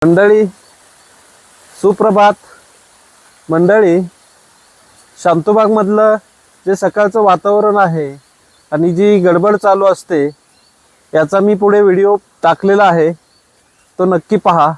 मंडळी सुप्रभात मंडळी, शांतूबाग मधलं जे सकाळचं वातावरण आहे आणि जी गडबड चालू असते याचा मी पुढे व्हिडिओ टाकलेला आहे, तो नक्की पहा।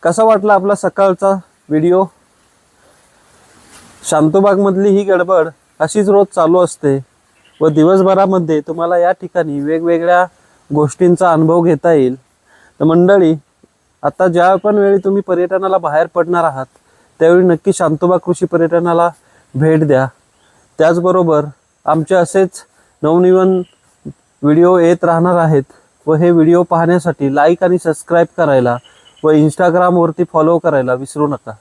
कसा वाटला आपला सकाळचा व्हिडिओ? शांतूबाग मधली ही गडबड अशीच रोज चालू असते व दिवसभरामध्ये तुम्हाला या ठिकाणी वेगवेगळ्या गोष्टींचा अनुभव घेता येईल। तर मंडळी, आता ज्या पण वेळी तुम्ही पर्यटनाला बाहेर पडणार आहात त्यावेळी नक्की शांतूबाग कृषी पर्यटनाला भेट द्या। त्याचबरोबर आमचे असेच नवनवीन व्हिडिओ येत राहणार आहेत व हे व्हिडिओ पाहण्यासाठी लाईक आणि सबस्क्राईब करायला व इंस्टाग्राम वरती फॉलो करायला विसरू नका।